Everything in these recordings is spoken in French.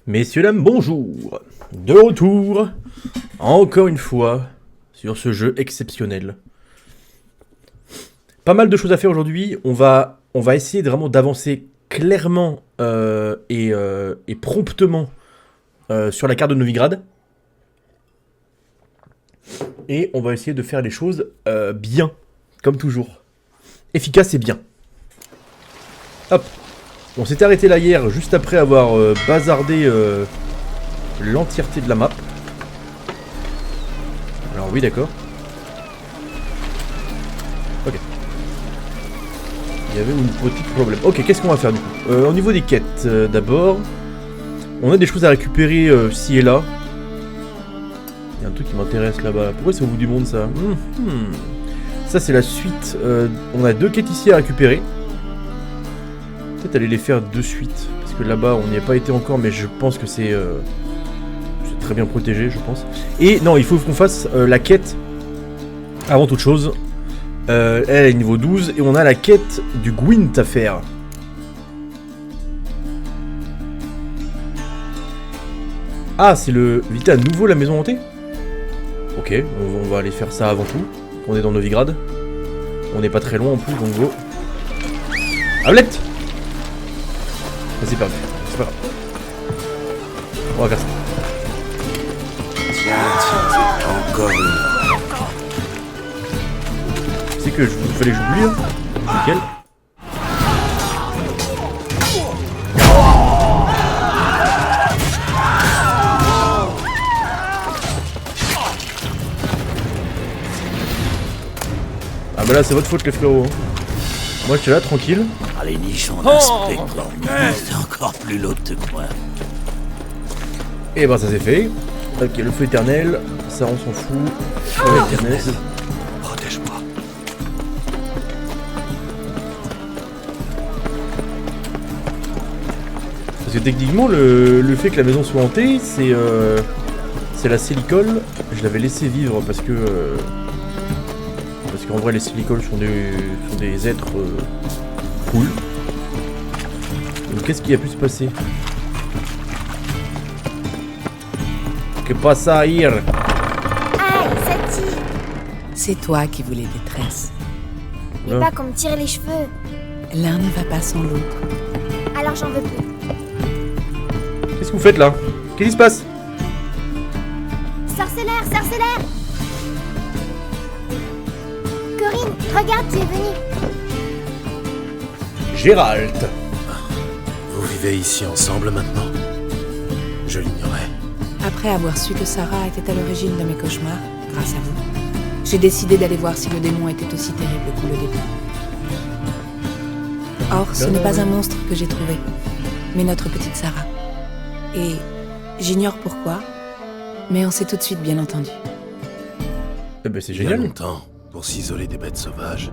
Messieurs, dames, bonjour. De retour, encore une fois, sur ce jeu exceptionnel. Pas mal de choses à faire aujourd'hui. On va essayer vraiment d'avancer clairement et promptement sur la carte de Novigrad. Et on va essayer de faire les choses bien, comme toujours. Efficace et bien. Hop. On s'était arrêté là hier, juste après avoir bazardé l'entièreté de la map. Alors oui, d'accord. Ok. Il y avait un petit problème. Ok, qu'est-ce qu'on va faire du coup au niveau des quêtes, d'abord, on a des choses à récupérer ci et là. Il y a un truc qui m'intéresse là-bas. Pourquoi c'est au bout du monde ça? Ça c'est la suite. On a 2 quêtes ici à récupérer. Peut-être aller les faire de suite. Parce que là-bas on n'y a pas été encore, mais je pense que c'est très bien protégé, je pense. Et non, il faut qu'on fasse la quête avant toute chose. Elle est niveau 12 et on a la quête du Gwent à faire. Ah, c'est le... Vite à nouveau la maison hantée? Ok, on va aller faire ça avant tout. On est dans Novigrad. On n'est pas très loin en plus, donc go. Ablette! C'est perdu, c'est pas grave. On va faire ça. Tiens, encore une. C'est que il fallait que j'oublie, hein. Nickel. Ah bah là c'est votre faute les frérots, hein. Moi j'étais là tranquille. Ah, les nichons d'un spectre, c'est encore plus l'autre que moi. Et bah ça c'est fait. Ok, le feu éternel, ça on s'en fout. Le feu éternel. Protège-moi. Parce que techniquement le fait que la maison soit hantée, c'est la Célicole. Je l'avais laissé vivre parce que qu'en vrai les Célicoles sont des êtres cool. Donc qu'est-ce qui a pu se passer? Que pasa hier? Aïe, ça tire. C'est toi qui voulais détresse. Mais Non. pas qu'on me tire les cheveux. L'un ne va pas sans l'autre. Alors j'en veux plus. Qu'est-ce que vous faites là? Qu'est-ce qui se passe? Sorcellaire, sorcellaire! Corinne, regarde, tu es venue. Gérald. Vous vivez ici ensemble maintenant? Je l'ignorais. Après avoir su que Sarah était à l'origine de mes cauchemars, grâce à vous, j'ai décidé d'aller voir si le démon était aussi terrible qu'au le début. Or, ce n'est pas un monstre que j'ai trouvé, mais notre petite Sarah. Et j'ignore pourquoi, mais on s'est tout de suite bien entendu. Eh ben c'est Il y a génial. longtemps, pour s'isoler des bêtes sauvages,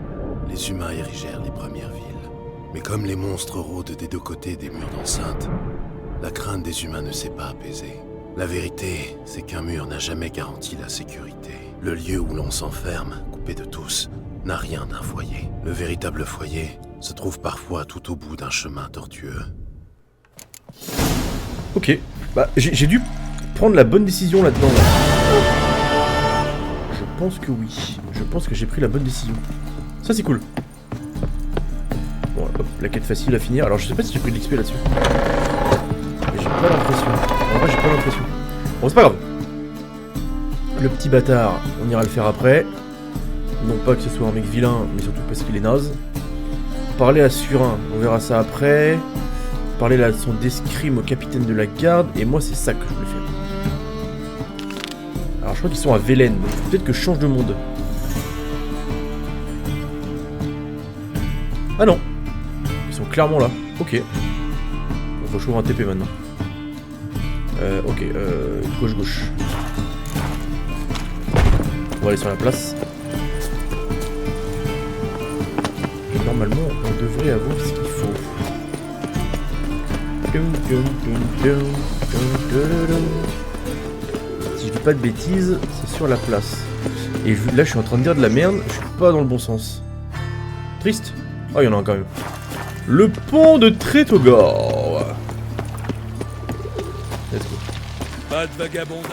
les humains érigèrent les premières villes. Mais comme les monstres rôdent des 2 côtés des murs d'enceinte, la crainte des humains ne s'est pas apaisée. La vérité, c'est qu'un mur n'a jamais garanti la sécurité. Le lieu où l'on s'enferme, coupé de tous, n'a rien d'un foyer. Le véritable foyer se trouve parfois tout au bout d'un chemin tortueux. Ok. Bah j'ai dû prendre la bonne décision là-dedans. Là. Je pense que oui. Je pense que j'ai pris la bonne décision. Ça c'est cool. Bon, hop, la quête facile à finir. Alors je sais pas si j'ai pris de l'XP là-dessus. Mais j'ai pas l'impression. En vrai j'ai pas l'impression. Bon c'est pas grave. Le petit bâtard, on ira le faire après. Non pas que ce soit un mec vilain, mais surtout parce qu'il est naze. Parler à Surin, on verra ça après. Parler là de son d'escrime au capitaine de la garde. Et moi c'est ça que je voulais faire. Alors je crois qu'ils sont à Vélène, donc peut-être que je change de monde. Ah non. Ils sont clairement là. Ok. Bon, faut que je trouve un TP maintenant. Ok, gauche. On va aller sur la place. Et normalement, on devrait avoir ce qu'il faut. Si je dis pas de bêtises, c'est sur la place. Et là, je suis en train de dire de la merde, je suis pas dans le bon sens. Triste. Oh, il y en a un quand même. Le pont de Trétogor. Let's go. Pas de vagabondage.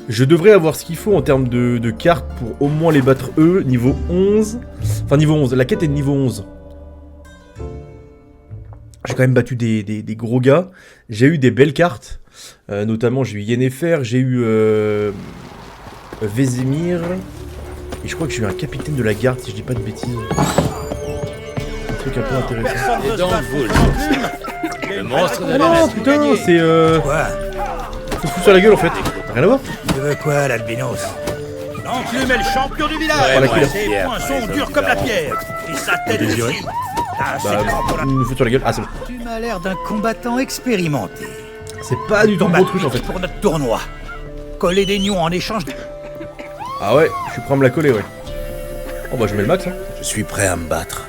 Je devrais avoir ce qu'il faut en termes de cartes pour au moins les battre eux, niveau 11. Enfin, niveau 11. La quête est de niveau 11. J'ai quand même battu des gros gars. J'ai eu des belles cartes. Notamment, j'ai eu Yennefer, j'ai eu Vesemir. Et je crois que j'ai eu un capitaine de la garde, si je dis pas de bêtises. Un truc un peu intéressant. Et dans le boule. Le monstre de la Non, nature putain, gagnée. c'est Quoi? faut se foutre sur la gueule en fait. Rien à voir. Tu veux quoi, l'albinos? L'enclume est le champion du village. Ouais, ouais. Ses poings sont durs comme la pierre. Et sa tête aussi. Ah, c'est Bah, grand pour la... il nous fout sur la gueule. Ah, c'est bon. Tu m'as l'air d'un combattant expérimenté. C'est pas du tout Combat mon truc en fait. pour notre tournoi. Coller des nions en échange de... Ah ouais, je suis prêt à me la coller, ouais. Oh bah, je mets le max, hein. Je suis prêt à me battre.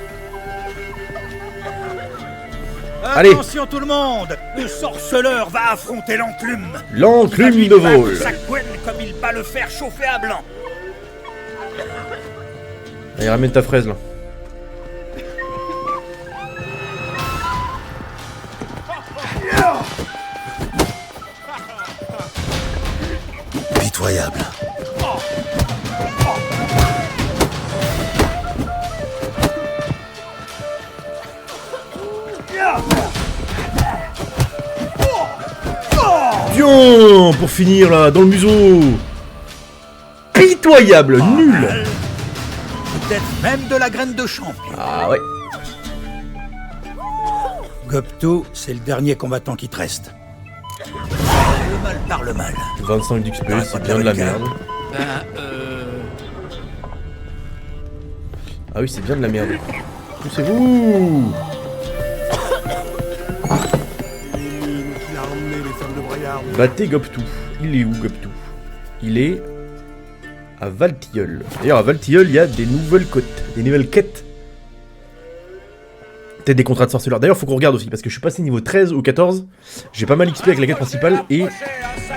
Allez. Attention tout le monde. Le sorceleur va affronter l'enclume. L'enclume de vol. Sa couenne comme il bat le fer chauffé à blanc. Allez, ramène ta fraise là. Pitoyable. Bien, pour finir là, dans le museau. Pitoyable, nul. Peut-être même de la graine de champion. Ah ouais. Gopto, c'est le dernier combattant qui te reste. Le mal par le mal. 25 d'XP, c'est bien de la merde. Ah oui, c'est bien de la merde. Poussez-vous. Battez Goptou. Il est où Goptou? Il est à Valtilleul. D'ailleurs à Valtilleul il y a des nouvelles quêtes. Peut-être des contrats de sorceleur. D'ailleurs faut qu'on regarde aussi parce que je suis passé niveau 13 ou 14. J'ai pas mal XP avec la quête principale et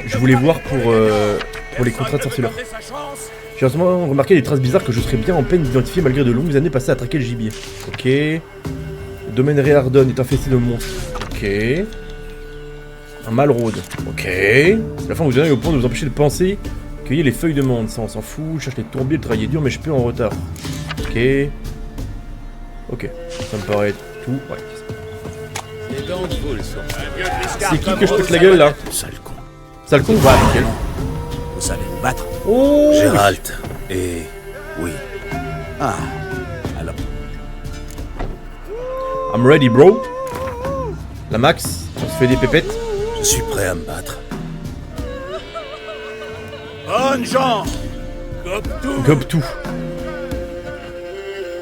je voulais voir pour les contrats de sorceleur. J'ai récemment remarqué des traces bizarres que je serais bien en peine d'identifier malgré de longues années passées à traquer le gibier. Ok. Le domaine Réardon est infesté de monstres. Ok. Un Malraude. Ok. C'est la fin où vous en avez au point de vous empêcher de penser. Cueillez les feuilles de menthe. Ça on s'en fout. Je cherche les tourbiers, le travail est dur mais je peux en retard. Ok. Ok. Ça me paraît tout. Ouais. Les dents de boule sont... C'est qui que je pète la gueule là? Sale con. Sale con? Ouais, nickel. Vous savez me battre? Oh! Gérald. Et... oui. Ah. Alors, I'm ready, bro. La max. On se fait des pépettes. Je suis prêt à me battre. Bonne gens. Gobe tout.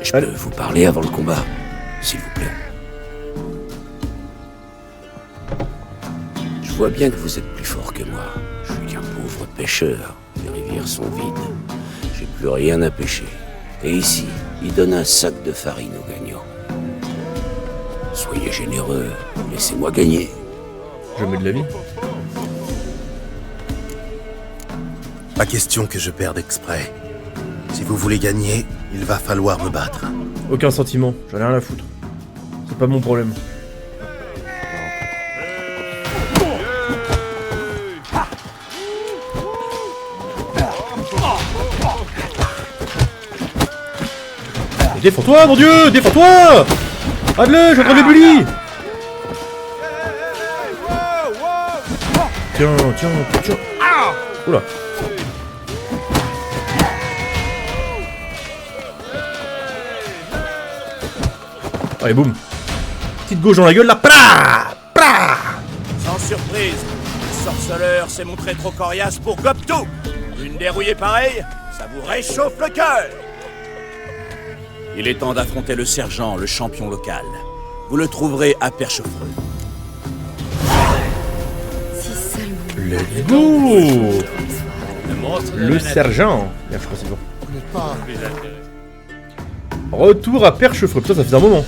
je peux vous parler avant le combat, s'il vous plaît. Je vois bien que vous êtes plus fort que moi. Je suis qu'un pauvre pêcheur. Les rivières sont vides. J'ai plus rien à pêcher. Et ici, il donne un sac de farine aux gagnants. Soyez généreux, laissez-moi gagner. Je mets de la vie. Pas question que je perde exprès. Si vous voulez gagner, il va falloir me battre. Aucun sentiment. J'en ai rien à foutre. C'est pas mon problème. Défends-toi, mon dieu! Défends-toi! Adle, je suis en train de bully! Tiens. Oula. Allez, boum. Petite gauche dans la gueule, là. Pra! Sans surprise, le sorceleur s'est montré trop coriace pour Gopto. Une dérouillée pareille, ça vous réchauffe le cœur. Il est temps d'affronter le sergent, le champion local. Vous le trouverez à Perchefreux. Si seulement. Let's go! Le monstre de Le la nature. sergent. Bien, je crois que c'est bon. Retour à Perchefreux. Putain, ça faisait un moment.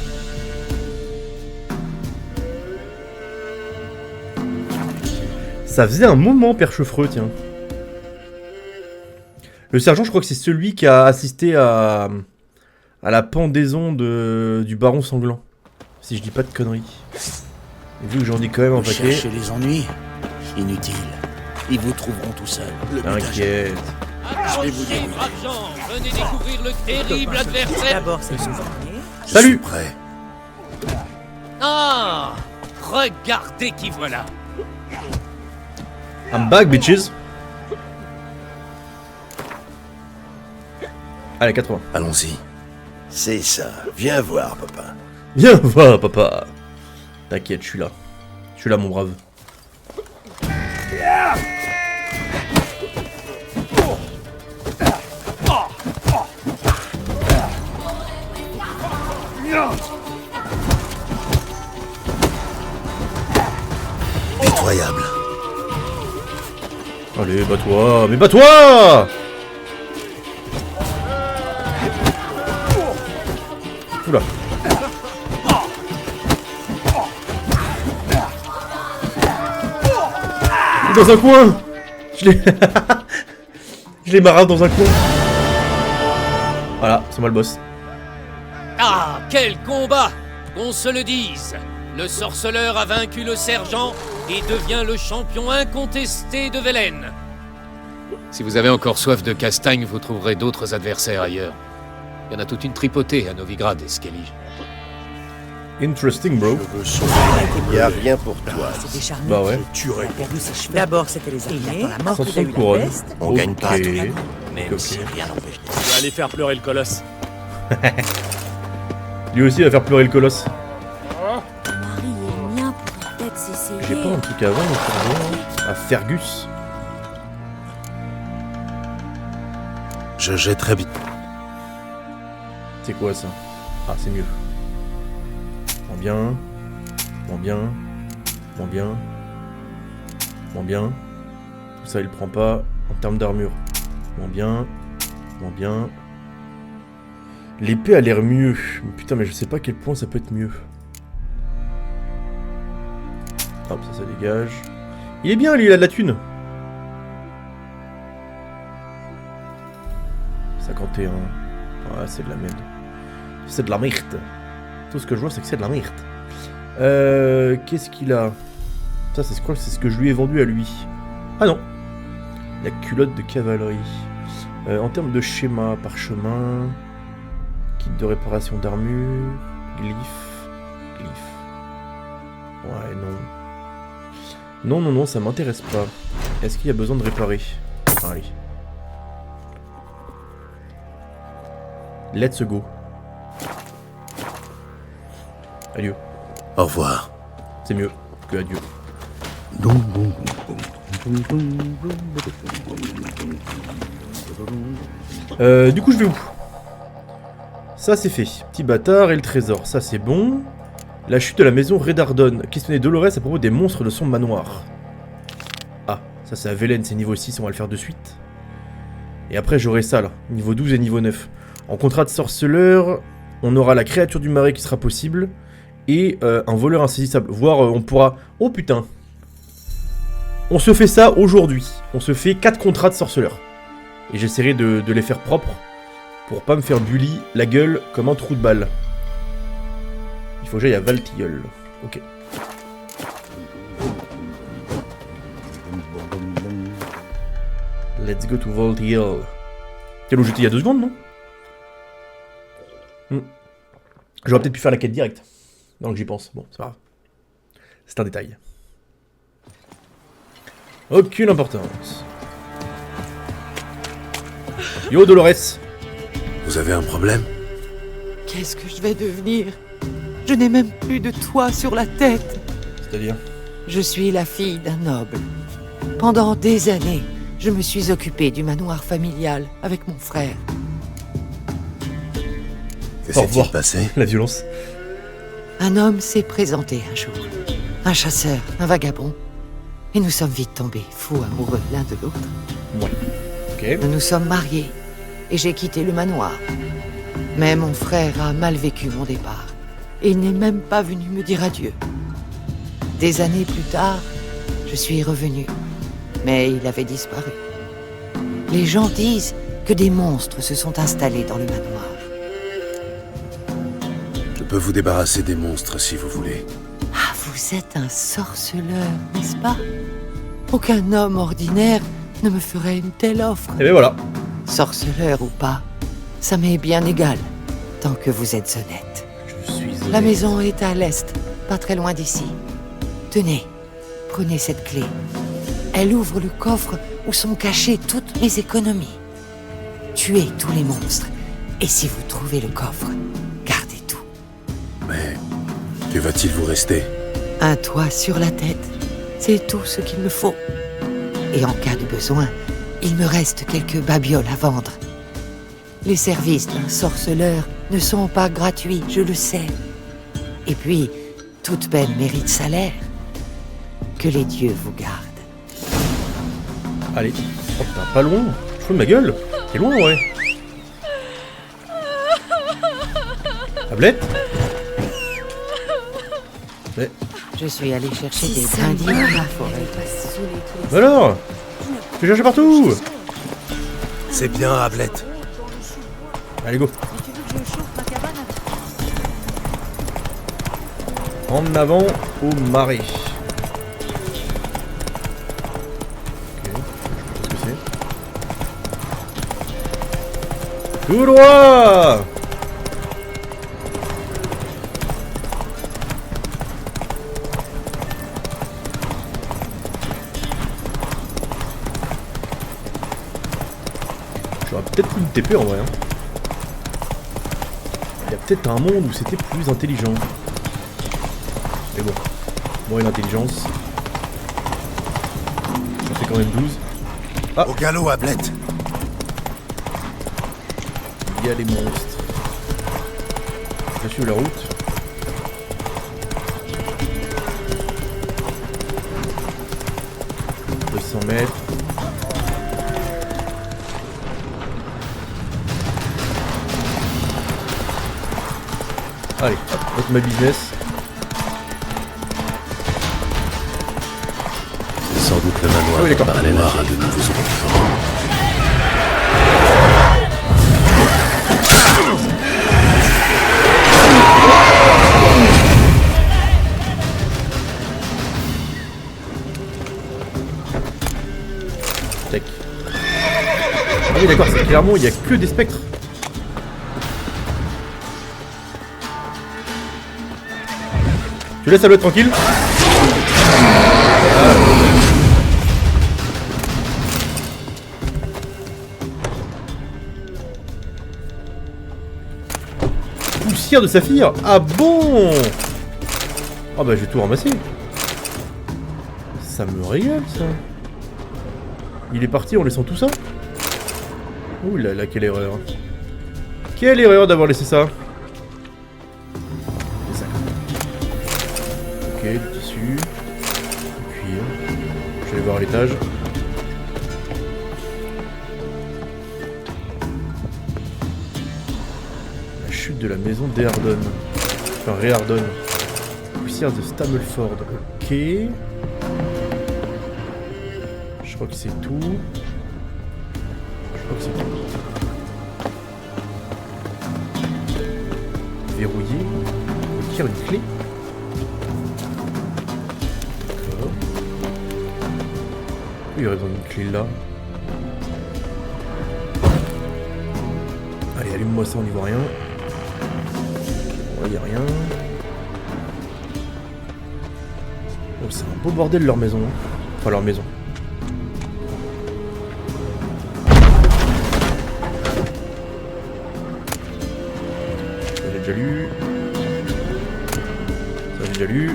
Ça faisait un moment, Perchefreux, tiens. Le sergent, je crois que c'est celui qui a assisté à la pendaison du baron sanglant. Si je dis pas de conneries. Et vu que j'en dis quand même un Vous paquet. cherchez les ennuis? Inutile. Ils vous trouveront tout seuls. Le butin, T'inquiète. Je vais vous dire. braves gens, venez découvrir le terrible adversaire. D'abord, c'est souvenirs. je Salut. suis prêt. Ah, regardez qui voilà. I'm back, bitches. Allez, 80. Allons-y. C'est ça. Viens voir, papa. Viens voir, papa. T'inquiète, je suis là. Je suis là, mon brave. Pitoyable. Allez, bats-toi. Mais bats-toi. Oula. Il est dans un coin. Je l'ai... Je l'ai marave dans un coin. Voilà, c'est moi le boss. Ah, quel combat! Qu'on se le dise, le sorceleur a vaincu le sergent et devient le champion incontesté de Velen. Si vous avez encore soif de castagne, vous trouverez d'autres adversaires ailleurs. Il y en a toute une tripotée à Novigrad et Skellige. Interesting, bro. Il n'y a rien pour toi. C'est décharné. Bah ouais. Il a perdu ses cheveux. D'abord, c'était les armes. La mort, 160 il a eu la couronnes. peste. On gagne pas à Ok. tout le monde, Ok. même si rien n'empêche. Tu vas aller faire pleurer le colosse. Lui aussi va faire pleurer le colosse. Ton mari est mien pour peut-être s'essayer. J'ai pas un truc avant, à Fergus. Je jetterai vite. C'est quoi ça? Ah, c'est mieux. Moins bien. Moins bien. Moins bien. Moins bien. Tout ça, il prend pas en termes d'armure. Moins bien. Moins bien. L'épée a l'air mieux. Mais putain, mais je sais pas à quel point ça peut être mieux. Hop, ça dégage. Il est bien, lui, il a de la thune. 51. Ouais, c'est de la merde. C'est de la merde. Tout ce que je vois, c'est que c'est de la merde. Qu'est-ce qu'il a? Ça, c'est quoi? C'est ce que je lui ai vendu à lui. Ah non. La culotte de cavalerie. En termes de schéma, parchemin, kit de réparation d'armure, glyphe, glyphe. Ouais, non. Non, non, non, ça m'intéresse pas. Est-ce qu'il y a besoin de réparer? Allez. Let's go. Adieu. Au revoir. C'est mieux que adieu. Du coup, je vais où? Ça, c'est fait. Petit bâtard et le trésor. Ça, c'est bon. La chute de la maison Redardon. Questionner Dolores à propos des monstres de son manoir. Ah, ça, c'est à Velen, c'est niveau 6. On va le faire de suite. Et après, j'aurai ça, là. Niveau 12 et niveau 9. En contrat de sorceleur, on aura la créature du marais qui sera possible. Et un voleur insaisissable. Voire, on pourra... Oh, putain. On se fait ça aujourd'hui. On se fait 4 contrats de sorceleur. Et j'essaierai de les faire propres. Pour pas me faire bully la gueule comme un trou de balle. Il faut que j'aille à Valtilleul. Ok. Let's go to Valtilleul. Quel où j'étais il y a 2 secondes, non? J'aurais peut-être pu faire la quête directe. Donc j'y pense. Bon, c'est pas grave. C'est un détail. Aucune importance. Yo Dolores. Vous avez un problème? Qu'est-ce que je vais devenir? Je n'ai même plus de toit sur la tête. C'est-à-dire? Je suis la fille d'un noble. Pendant des années, je me suis occupée du manoir familial avec mon frère. Que Au s'est-il revoir. passé? La violence. Un homme s'est présenté un jour. Un chasseur, un vagabond. Et nous sommes vite tombés fous amoureux l'un de l'autre. Ouais. Ok. Nous nous sommes mariés et j'ai quitté le manoir. Mais mon frère a mal vécu mon départ. Et il n'est même pas venu me dire adieu. Des années plus tard, je suis revenue. Mais il avait disparu. Les gens disent que des monstres se sont installés dans le manoir. Je peux vous débarrasser des monstres si vous voulez. Ah, vous êtes un sorceleur, n'est-ce pas? Aucun homme ordinaire ne me ferait une telle offre. Et ben voilà. Sorceleur ou pas, ça m'est bien égal, tant que vous êtes honnête. Je suis honnête. La maison est à l'est, pas très loin d'ici. Tenez, prenez cette clé. Elle ouvre le coffre où sont cachées toutes mes économies. Tuez tous les monstres, et si vous trouvez le coffre, gardez tout. Mais que va-t-il vous rester? Un toit sur la tête, c'est tout ce qu'il me faut. Et en cas de besoin, il me reste quelques babioles à vendre. Les services d'un sorceleur ne sont pas gratuits, je le sais. Et puis, toute peine mérite salaire. Que les dieux vous gardent. Allez. Oh putain, pas loin. Je fous de ma gueule. T'es loin, ouais. Ablette. Mais... Je suis allé chercher Si des ça brindilles va, dans la forêt. elle va saouler tous les Mais alors, tu cherches partout. C'est bien, Ablette. Allez, go. Tu veux que je chauffe ma cabane avec En avant au marais. Ok, je sais pas ce que c'est. Tout droit. J'aurais peut-être pris une TP en vrai. Hein. Il y a peut-être un monde où c'était plus intelligent. Mais bon, moi et l'intelligence. Ça fait quand même 12. Ah, Au galop, Ablette. il y a les monstres. Je vais suivre la route. « 200 mètres. Allez, hop, votre ma business. Sans doute le manoir Ah oui, d'accord. parallèle à de nouveaux occupants. Tac. Ah oui, d'accord, c'est clairement, il n'y a que des spectres. Tu laisses Ablette tranquille. Poussière de saphir. Ah bon? Ah bah je vais tout ramasser. Ça me régale ça. Il est parti en laissant tout ça? Ouh là là, quelle erreur. Quelle erreur d'avoir laissé ça. Des sacs. Ok, du tissu. Du cuir. Je vais voir à l'étage. La chute de la maison d'Eardon. Enfin, Réardon. Poussière de Stammelford. Ok. Je crois que c'est tout. Je crois que c'est tout. Verrouillé. On tire une clé. D'accord. Il y aurait besoin d'une clé là. Allez, allume-moi ça, on n'y voit rien. Bon, il n'y a rien. Oh, c'est un beau bordel leur maison. Enfin, leur maison. Ça, j'ai déjà lu. Ça, j'ai déjà lu.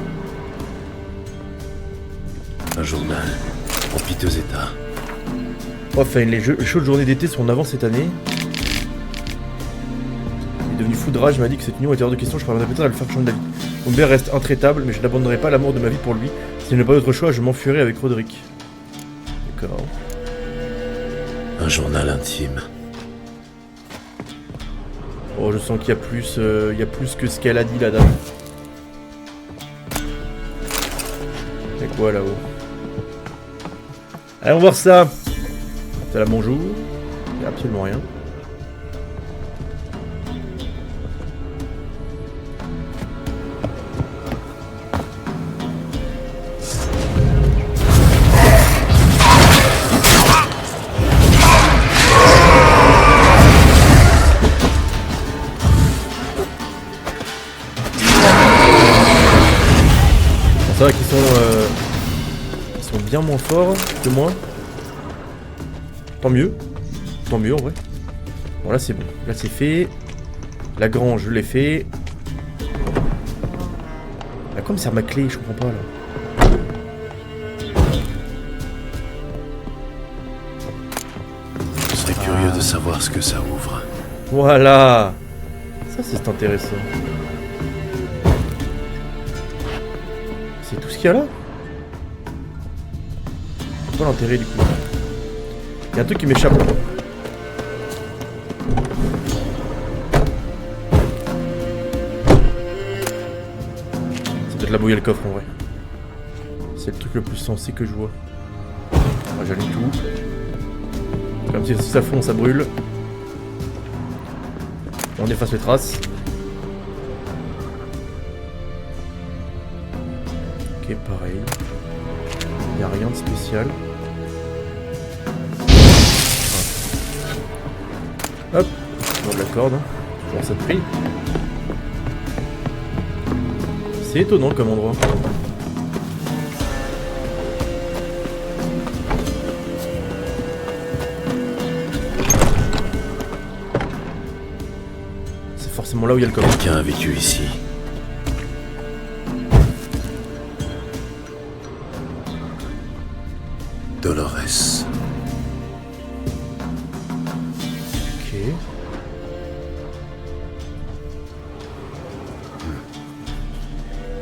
Un journal, en piteux état. Enfin, les chaudes journées d'été sont en avance cette année. Il est devenu fou de rage, il m'a dit que cette union était hors de question, je parviendrai peut-être à le faire changer d'avis. Mon père reste intraitable, mais je n'abandonnerai pas l'amour de ma vie pour lui. S'il n'a pas d'autre choix, je m'enfuirai avec Roderick. D'accord. Un journal intime. Oh, je sens qu'il y a plus, que ce qu'elle a dit, la dame. C'est quoi là-haut? Allez, on va voir ça. C'est là, bonjour. Il n'y a absolument rien. bien moins fort que moi. Tant mieux. Tant mieux en vrai. Bon là c'est bon. Là c'est fait. La grange je l'ai fait. À quoi me sert ma clé? Je comprends pas là. Je serais curieux de savoir ce que ça ouvre. Voilà. Ça c'est intéressant. C'est tout ce qu'il y a là? C'est quoi l'intérêt du coup? Il y a un truc qui m'échappe. C'est peut-être la bouille à le coffre en vrai. C'est le truc le plus sensé que je vois. Ah, j'allume tout. Comme si ça fond, ça brûle. On efface les traces. Ok, pareil. Il n'y a rien de spécial. Hop, on de la corde. Toujours ça de prix. C'est étonnant comme endroit. C'est forcément là où il y a le coffre. Quelqu'un a vécu ici. Dolores. Ok.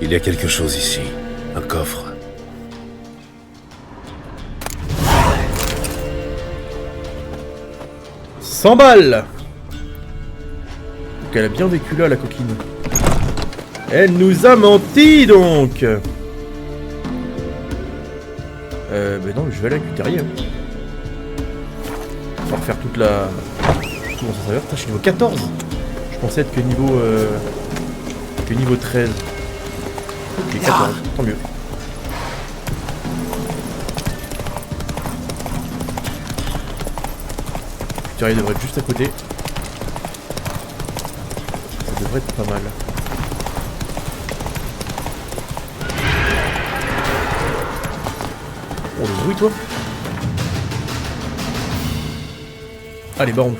Il y a quelque chose ici. Un coffre. 100 balles. Donc elle a bien vécu là, la coquine. Elle nous a menti donc. Ben non, je vais aller à la cutérie. On va refaire toute la... Comment ça s'appelle? Putain, je suis niveau 14. Je pensais être que niveau... que niveau 13. Ok, 14, tant mieux. La cutérie devrait être juste à côté. Ça devrait être pas mal. Oh, le bruit, toi. Allez, baron.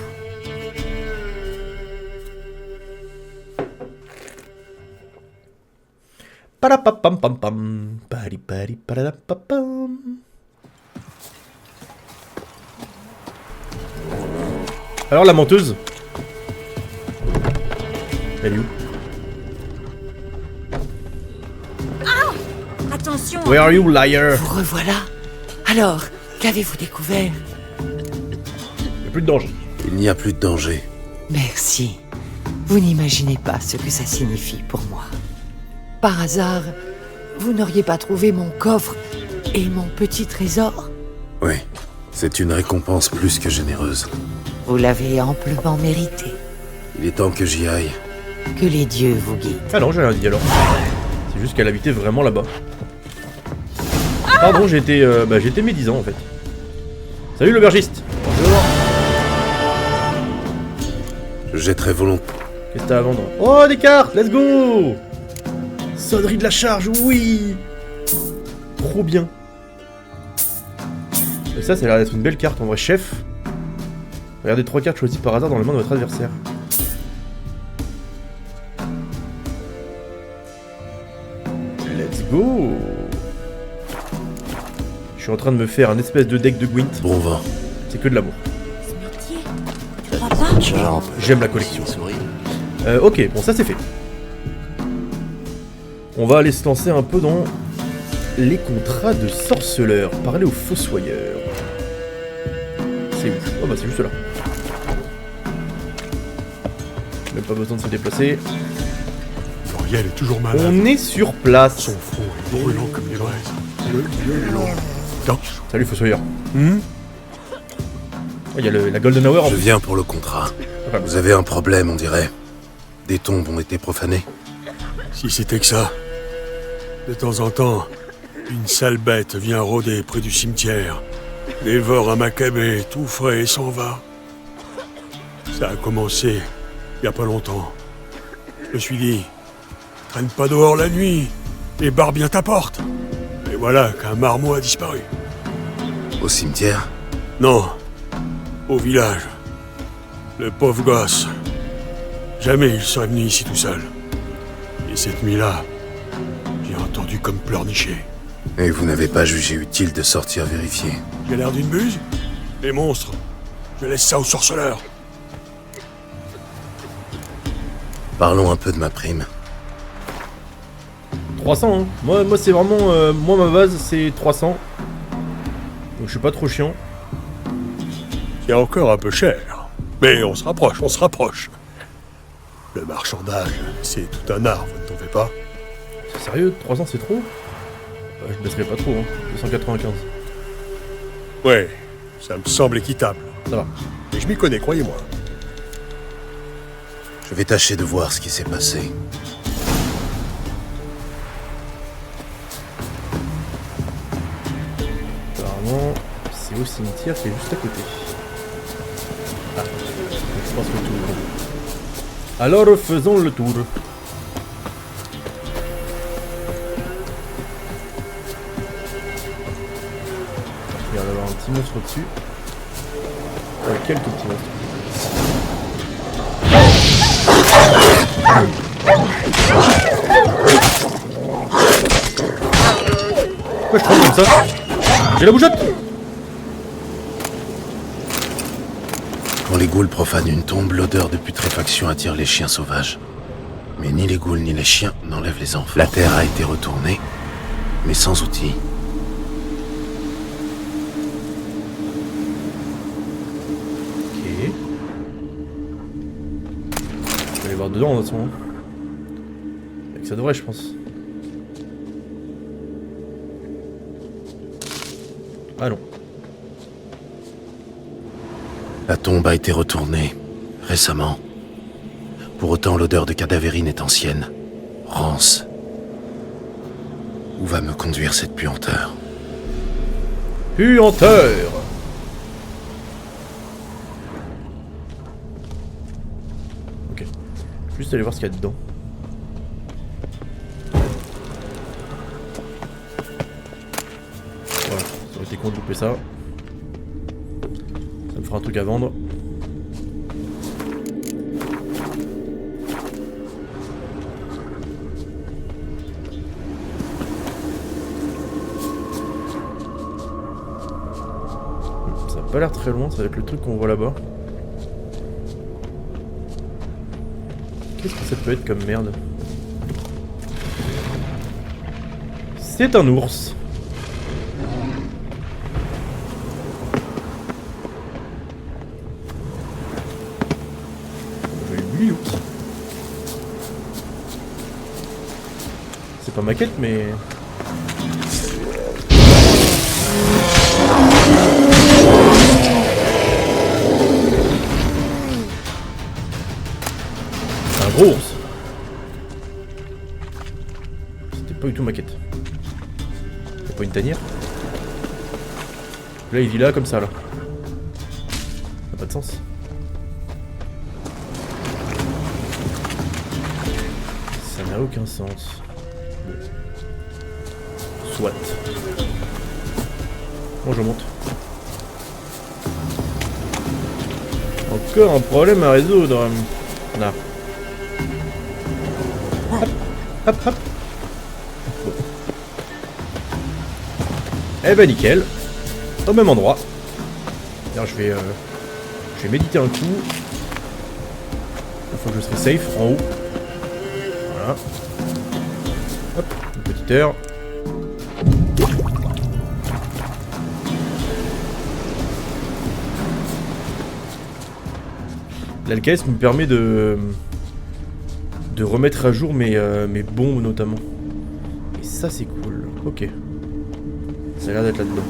Parapapam pam pam. Pari pari parapapam. Alors, la menteuse. Elle est où? Attention. Where are you, liar? Vous revoilà. Alors, qu'avez-vous découvert? Il n'y a plus de danger. Il n'y a plus de danger. Merci. Vous n'imaginez pas ce que ça signifie pour moi. Par hasard, vous n'auriez pas trouvé mon coffre et mon petit trésor? Oui, c'est une récompense plus que généreuse. Vous l'avez amplement mérité. Il est temps que j'y aille. Que les dieux vous guident. Ah non, j'ai rien dit alors. C'est juste qu'elle habitait vraiment là-bas. Pardon, j'étais médisant en fait. Salut l'aubergiste. Bonjour. Je jetterai volontiers. Qu'est-ce que t'as à vendre? Oh, des cartes, let's go. Sonnerie de la charge, oui. Trop bien. Et ça a l'air d'être une belle carte en vrai, chef. Regardez 3 cartes choisies par hasard dans les mains de votre adversaire. Let's go. Je suis en train de me faire un espèce de deck de Gwent. Bon vent. C'est que de l'amour. Ce métier, tu crois pas? J'aime la collection. Ok, bon ça c'est fait. On va aller se lancer un peu dans les contrats de sorceleur. Parler aux fossoyeurs. C'est où? Oh bah c'est juste là. Même pas besoin de se déplacer. Gabriel est toujours malade. On est sur place. Son front est brûlant comme les braises. Le violon. Salut fossoyeur. Il y a la Golden Hour en Je plus. viens pour le contrat. Ah, Vous avez un problème, on dirait. Des tombes ont été profanées. Si c'était que ça. De temps en temps, une sale bête vient rôder près du cimetière, dévore un macabé tout frais et s'en va. Ça a commencé il y a pas longtemps. Je me suis dit, traîne pas dehors la nuit et barre bien ta porte. Et voilà qu'un marmot a disparu. Au cimetière? Non. Au village. Le pauvre gosse. Jamais il serait venu ici tout seul. Et cette nuit-là, j'ai entendu comme pleurnicher. Et vous n'avez pas jugé utile de sortir vérifier? J'ai l'air d'une buse? Les monstres. Je laisse ça aux sorceleurs. Parlons un peu de ma prime. 300, hein. Moi c'est vraiment... moi ma base c'est 300. Donc je suis pas trop chiant. C'est encore un peu cher. Mais on se rapproche. Le marchandage, c'est tout un art, vous ne trouvez pas? C'est sérieux, 300 c'est trop? Je baisserai pas trop, hein. 295. Ouais, ça me semble équitable. Ça va. Et je m'y connais, croyez-moi. Je vais tâcher de voir ce qui s'est passé. Apparemment, c'est au cimetière qui est juste à côté. Ah, je pense le tour. Alors faisons le tour. Il va y avoir un petit monstre au-dessus. Quelques petits monstres. Pourquoi je tremble comme ça? J'ai la bougeotte! Quand les ghouls profanent une tombe, l'odeur de putréfaction attire les chiens sauvages. Mais ni les ghouls ni les chiens n'enlèvent les enfants. La terre a été retournée, mais sans outils. Ok. Je vais aller voir dedans de toute façon. Et que ça devrait, je pense. Ah non. La tombe a été retournée, récemment. Pour autant, l'odeur de cadavérine est ancienne, rance. Où va me conduire cette puanteur? Puanteur! Ok. Juste aller voir ce qu'il y a dedans. Voilà, ça aurait été con de louper ça. Ça me fera un truc à vendre. Ça a pas l'air très loin, ça va être le truc qu'on voit là-bas. Qu'est-ce que ça peut être comme merde? C'est un ours. C'est pas ma quête, mais... C'est un gros ours. C'était pas du tout ma quête. Y'a pas une tanière? Là, il vit là, comme ça, là. Ça n'a pas de sens. Ça n'a aucun sens. Bon. Soit. Bon, je monte. Encore un problème à résoudre. Là. Hop, hop, hop. Bon. Eh ben nickel. Au même endroit. D'ailleurs, je vais méditer un coup. Une fois que je serai safe, en haut. Voilà. Hop, une petite heure. L'alcaïsme me permet de remettre à jour mes bombes notamment. Et ça c'est cool. Ok. Ça a l'air d'être là-dedans.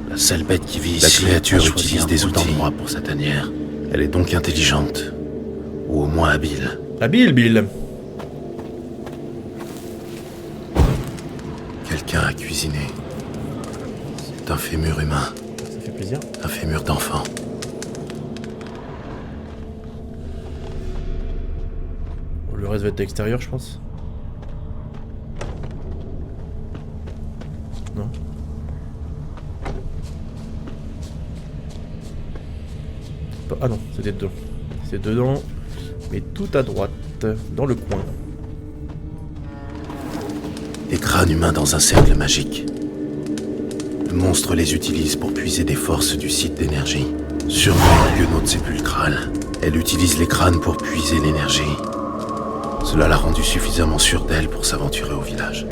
La sale bête qui vit ici, la créature utilise des outils pour sa tanière. Elle est donc intelligente. Ou au moins habile. Habile, Bill. Quelqu'un a cuisiné. C'est un fémur humain. Ça fait plaisir. Un fémur d'enfant. Le reste va être à l'extérieur, je pense. Non. pas... Ah non, c'était dedans. C'est dedans, mais tout à droite, dans le coin. Des crânes humains dans un cercle magique. Le monstre les utilise pour puiser des forces du site d'énergie. Surveille la guenaude sépulcrale. Elle utilise les crânes pour puiser l'énergie. Cela l'a rendue suffisamment sûre d'elle pour s'aventurer au village.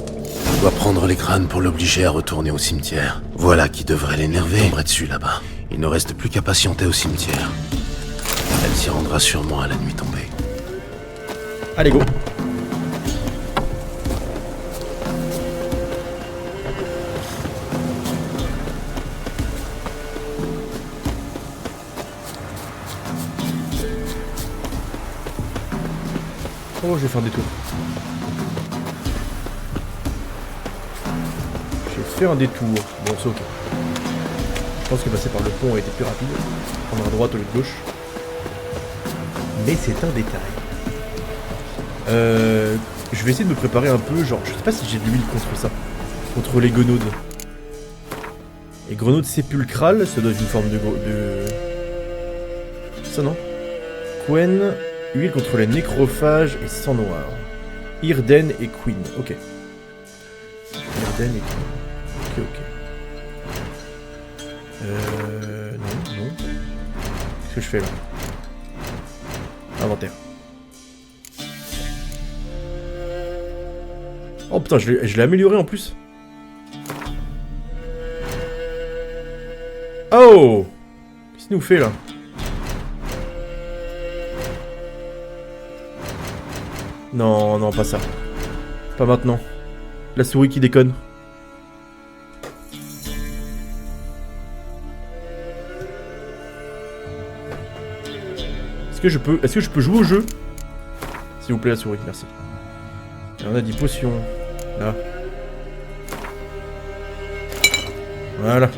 On doit prendre les crânes pour l'obliger à retourner au cimetière. Voilà qui devrait l'énerver. Tomberait dessus là-bas. Il ne reste plus qu'à patienter au cimetière. Elle s'y rendra sûrement à la nuit tombée. Allez, go. Oh, je vais faire des tours. J'ai fait un détour. Bon, c'est ok. Je pense que passer par le pont a été plus rapide. Prendre à droite au lieu de gauche. Mais c'est un détail. Je vais essayer de me préparer un peu, genre, je sais pas si j'ai de l'huile contre ça. Contre les guenaudes. Les grenaudes sépulcrales, ça doit être une forme de... Ça non. Quen, huile contre les nécrophages et sang noir. Irden et Queen, ok. Irden et Queen. Ok, ok. Non. Qu'est-ce que je fais là? Inventaire. Oh putain, je l'ai amélioré en plus. Oh! Qu'est-ce qu'il nous fait là? Non, non, pas ça. Pas maintenant. La souris qui déconne. Est-ce que je peux jouer au jeu? S'il vous plaît, la souris, merci. Et on a dit potion. Là. Voilà.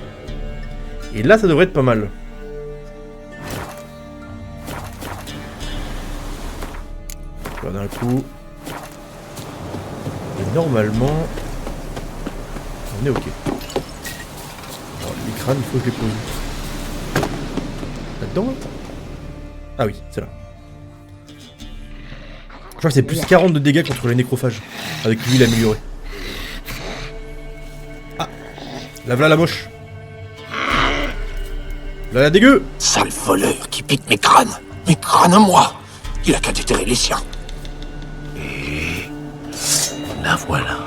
Et là, ça devrait être pas mal. Voilà, d'un coup. Et normalement, on est ok. Alors, les crânes, il faut que je les pose. Là-dedans, là? Ah oui, c'est là. Je crois que c'est plus 40 de dégâts contre les nécrophages. Avec l'huile améliorée. Ah! Là voilà la moche. Là la dégueu! Sale voleur qui pique mes crânes à moi. Il a qu'à déterrer les siens. Et... la voilà.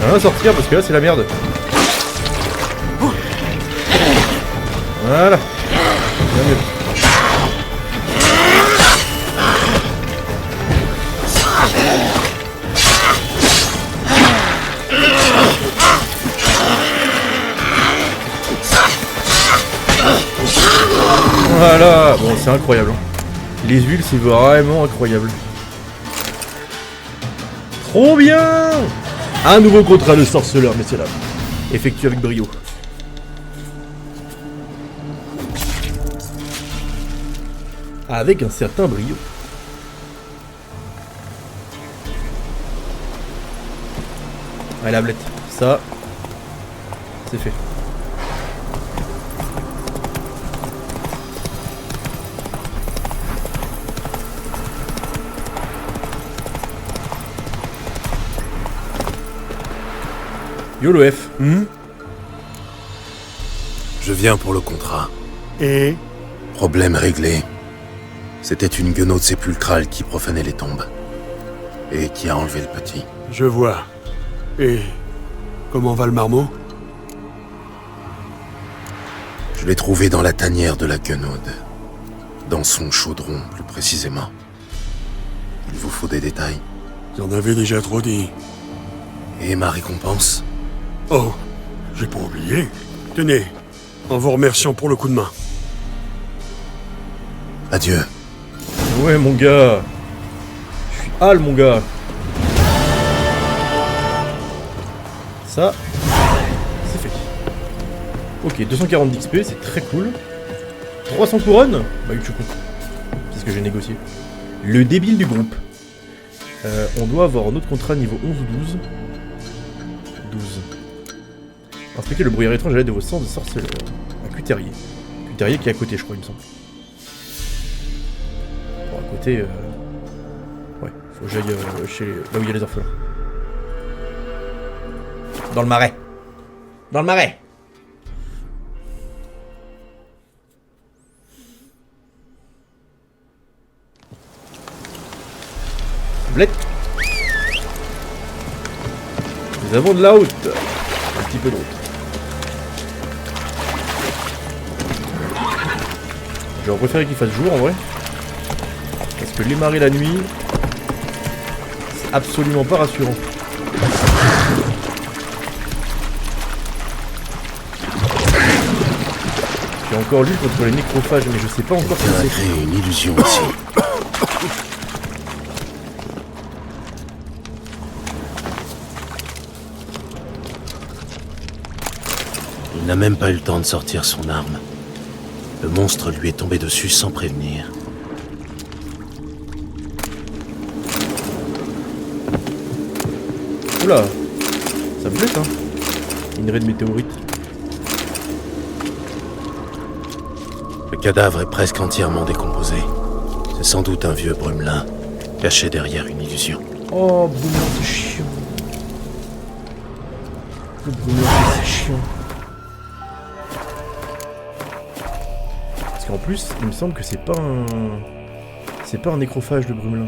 On va sortir parce que là c'est la merde. Voilà. Bien mieux. Voilà. Bon, c'est incroyable. Hein. Les huiles, c'est vraiment incroyable. Trop bien! Un nouveau contrat de sorceleur, messieurs dames. Effectué avec brio. Avec un certain brio. Allez, la blette. Ça, c'est fait. YOLO F. Je viens pour le contrat. Et Problème réglé. C'était une guenaude sépulcrale qui profanait les tombes. Et qui a enlevé le petit. je vois. Et comment va le marmot? Je l'ai trouvé dans la tanière de la guenaude. Dans son chaudron, plus précisément. Il vous faut des détails. J'en avais déjà trop dit. Et ma récompense? Oh, j'ai pas oublié. Tenez, en vous remerciant pour le coup de main. Adieu. Ouais, mon gars. Je suis Hal, mon gars. Ça, c'est fait. Ok, 240 d'XP, c'est très cool. 300 couronnes? Bah oui, je suis con. C'est ce que j'ai négocié. Le débile du groupe. On doit avoir un autre contrat niveau 11 ou 12. 12. Inspectez le brouillard étrange à l'aide de vos sens de sorceleur. Un cuterrier. Cuterier qui est à côté, je crois, il me semble. Bon, à côté... Ouais, faut que j'aille chez... là où il y a les orphelins. Dans le marais. Dans le marais. Blette. Nous avons de la haute. Un petit peu d'autre. J'aurais préféré qu'il fasse jour en vrai. Parce que les marées la nuit, c'est absolument pas rassurant. J'ai encore lu contre les nécrophages, mais je sais pas encore si c'est. Créé une illusion ici. Il n'a même pas eu le temps de sortir son arme. Le monstre lui est tombé dessus sans prévenir. Oula, ça me plaît ça. Minerai de météorite. Le cadavre est presque entièrement décomposé. C'est sans doute un vieux brumelin, caché derrière une illusion. Oh, brumelin, c'est chiant. Le brumelin, c'est chiant. Parce qu'en plus, il me semble que c'est pas un... C'est pas un nécrophage, le brumelin.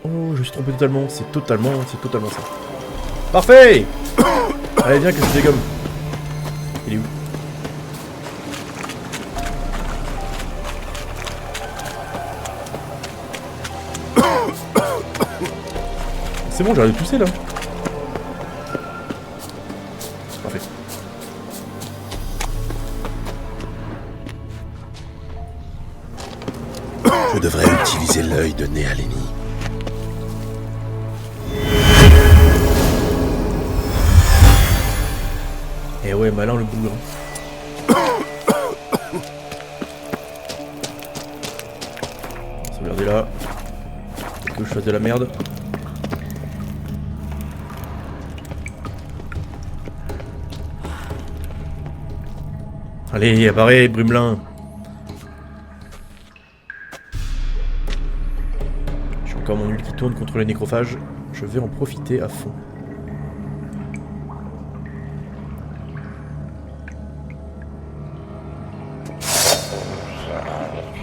Oh, je me suis trompé totalement. C'est totalement ça. Parfait. Allez, viens que je dégomme. Il est où? C'est bon, j'arrête de tousser là. Parfait. Je devrais utiliser l'œil de Néalénie. Eh ouais, malin le bougre. On va regarder là. Que je fasse de la merde. Allez, apparaît, Brumelin. J'ai encore mon huile qui tourne contre les nécrophages. Je vais en profiter à fond.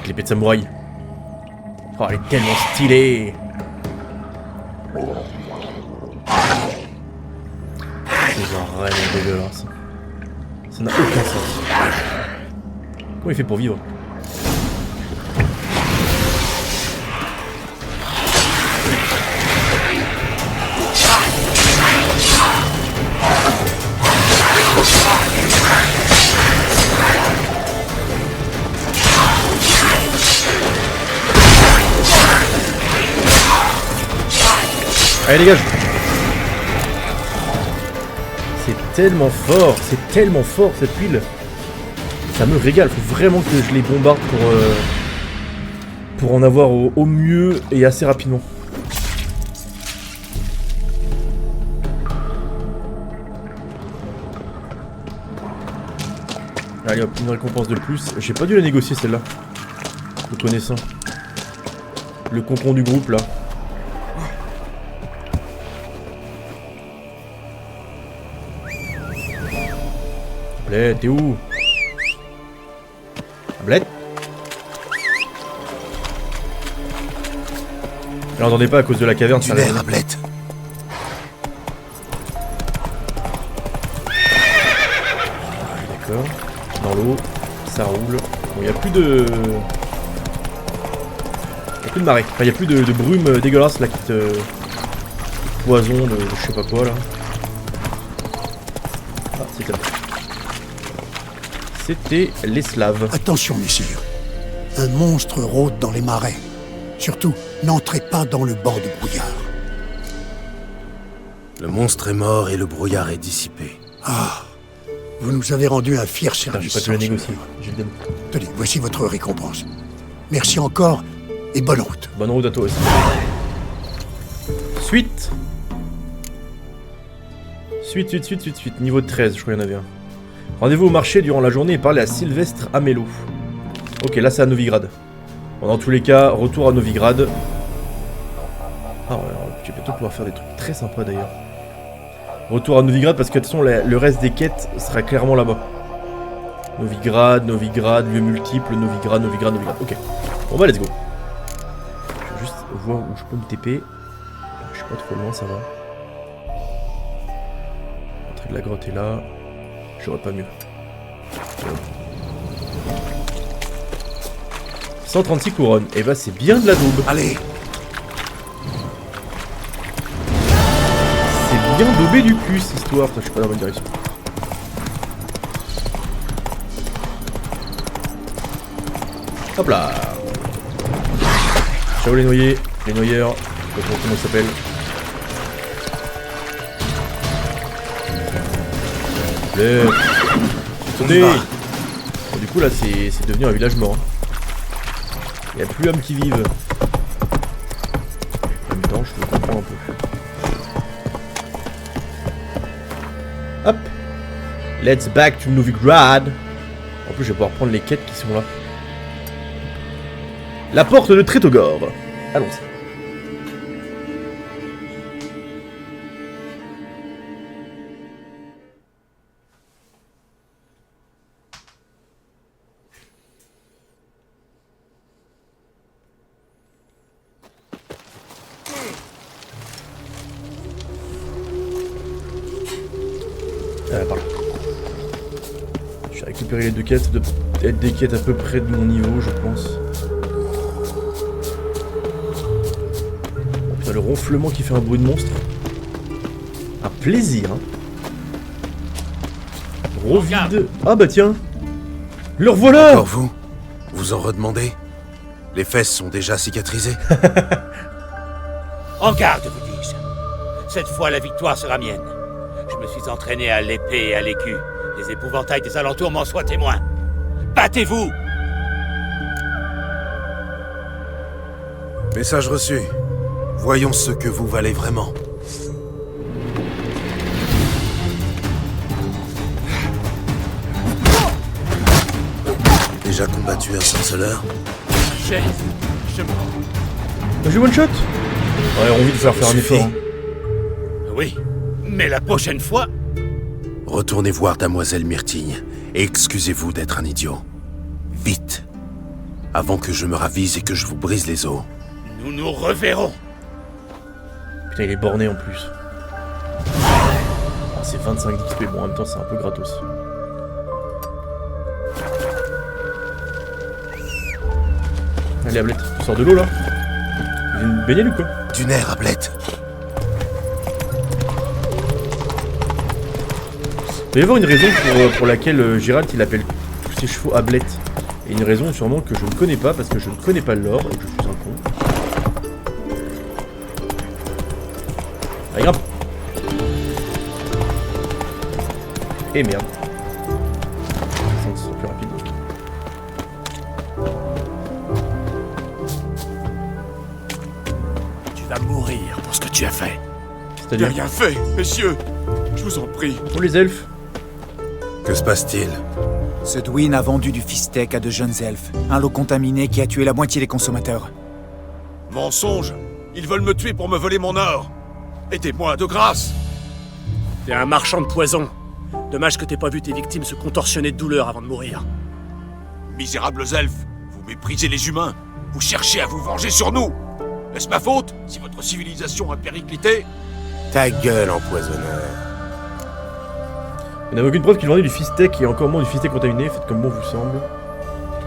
L'épée de samouraï. Oh, elle est tellement stylée. C'est genre vraiment dégueulasse. Ça n'a aucun sens. Comment il fait pour vivre? Allez, dégage! C'est tellement fort cette huile. Ça me régale, faut vraiment que je les bombarde pour en avoir au mieux et assez rapidement. Allez hop, une récompense de plus. J'ai pas dû la négocier celle-là. Le connaissant. Le concon du groupe là. Bled, t'es où? Bled? Là, on n'entendait pas à cause de la caverne. Tu l'air, Bled. D'accord. Dans l'eau, ça roule. Bon, il n'y a plus de... Il n'y a plus de marée. Enfin, il n'y a plus de brume dégueulasse là qui te... Poison de je sais pas quoi là. Ah, c'est là. C'était les Slaves. Attention, messieurs. Un monstre rôde dans les marais. Surtout, n'entrez pas dans le banc de brouillard. Le monstre est mort et le brouillard est dissipé. Ah, vous nous avez rendu un fier service. J'ai pas pu la négocier. J'ai le démon. Tenez, voici votre récompense. Merci encore et bonne route. Bonne route à toi aussi. Suite. Suite. Niveau 13, je crois qu'il y en avait un. Rendez-vous au marché durant la journée et parlez à Sylvestre Amello. Ok, là c'est à Novigrad. Bon, dans tous les cas, retour à Novigrad. Ah, tu vas bientôt pouvoir faire des trucs très sympas d'ailleurs. Retour à Novigrad parce que de toute façon le reste des quêtes sera clairement là-bas. Novigrad, lieu multiple, Novigrad. Ok. Bon bah let's go. Je vais juste voir où je peux me TP. Je suis pas trop loin, ça va. L'entrée de la grotte est là. J'aurais pas mieux. 136 couronnes. Et bah c'est bien de la daube. Allez. C'est bien daubé du cul cette histoire. Putain, je suis pas dans la bonne direction. Hop là. Ciao les noyés. Les noyeurs. Je sais pas comment ça s'appelle. Attendez. Bon, du coup là c'est devenu un village mort. Il n'y a plus hommes qui vivent. En même temps, je le comprends un peu. Hop. Let's back to Novigrad. En plus, je vais pouvoir prendre les quêtes qui sont là. La porte de Tretogor. Allons-y. Par là. Je vais récupérer les deux quêtes, ça doit être des quêtes à peu près de mon niveau, je pense. Oh, putain, le ronflement qui fait un bruit de monstre. Un plaisir, hein. Rovide. Ah bah tiens. Le revoilà. Encore vous? Vous en redemandez? Les fesses sont déjà cicatrisées. En garde, vous dis-je. Cette fois, la victoire sera mienne. Je me suis entraîné à l'épée et à l'écu. Les épouvantails des alentours m'en soient témoins. Battez-vous! Message reçu. Voyons ce que vous valez vraiment. Déjà combattu un sorceleur? J'ai one shot. Ouais, on a envie de faire un effort. Hein. Oui, mais la prochaine fois... Retournez voir Damoiselle Myrtille et excusez-vous d'être un idiot. Vite. Avant que je me ravise et que je vous brise les os. Nous nous reverrons. Putain, il est borné en plus. Oh, c'est 25 d'XP, bon en même temps c'est un peu gratos. Allez Ablette, tu sors de l'eau là? Tu viens de baigner ou quoi? Du nerf, Ablette. Il va y avoir une raison pour laquelle Gérald il appelle tous ses chevaux Ablette. Et une raison sûrement que je ne connais pas parce que je ne connais pas le lore et que je suis un con. Allez grimpe. Et merde. C'est plus rapide. Tu vas mourir pour ce que tu as fait. C'est-à-dire Rien fait, messieurs. Je vous en prie. pour les elfes. Que se passe-t-il? Ce Dwyn a vendu du fistec à de jeunes elfes. Un lot contaminé qui a tué la moitié des consommateurs. Mensonge. Ils veulent me tuer pour me voler mon or. Aidez-moi, de grâce. T'es un marchand de poison. Dommage que t'aies pas vu tes victimes se contorsionner de douleur avant de mourir. Misérables elfes, vous méprisez les humains. Vous cherchez à vous venger sur nous. Est-ce ma faute si votre civilisation a périclité? Ta gueule, empoisonneur. Vous n'avez aucune preuve qu'il vendait du fistec et encore moins du fistec contaminé, faites comme bon vous semble.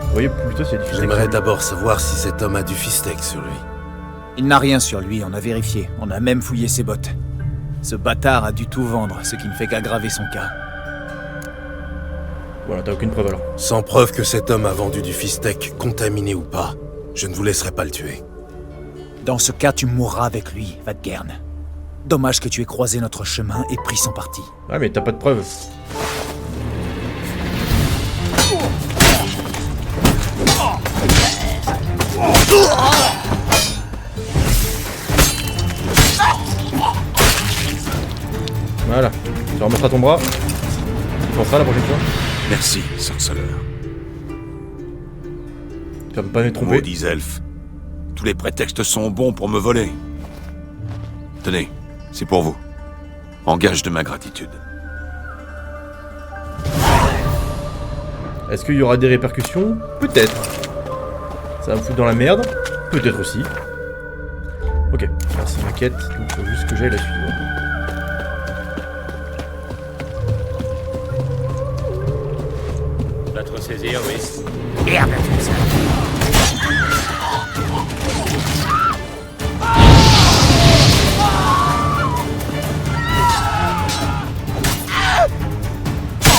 Vous voyez plutôt s'il y a du fistec. J'aimerais d'abord savoir si cet homme a du fistec sur lui. Il n'a rien sur lui, on a vérifié. On a même fouillé ses bottes. Ce bâtard a dû tout vendre, ce qui ne fait qu'aggraver son cas. Voilà, t'as aucune preuve alors. Sans preuve que cet homme a vendu du fistec, contaminé ou pas, je ne vous laisserai pas le tuer. Dans ce cas, tu mourras avec lui, Vadgern. Dommage que tu aies croisé notre chemin et pris son parti. Ah mais t'as pas de preuves. Voilà. Tu remettras ton bras. Tu penseras la prochaine fois. Merci, sorceleur. Tu vas pas me tromper. Maudits elfes. Tous les prétextes sont bons pour me voler. Tenez, c'est pour vous. En gage de ma gratitude. Est-ce qu'il y aura des répercussions? Peut-être. Ça va me foutre dans la merde? Peut-être aussi. Ok, alors c'est ma quête, donc il faut juste que j'aille la suivre. Va te ressaisir, oui. Merde, ça.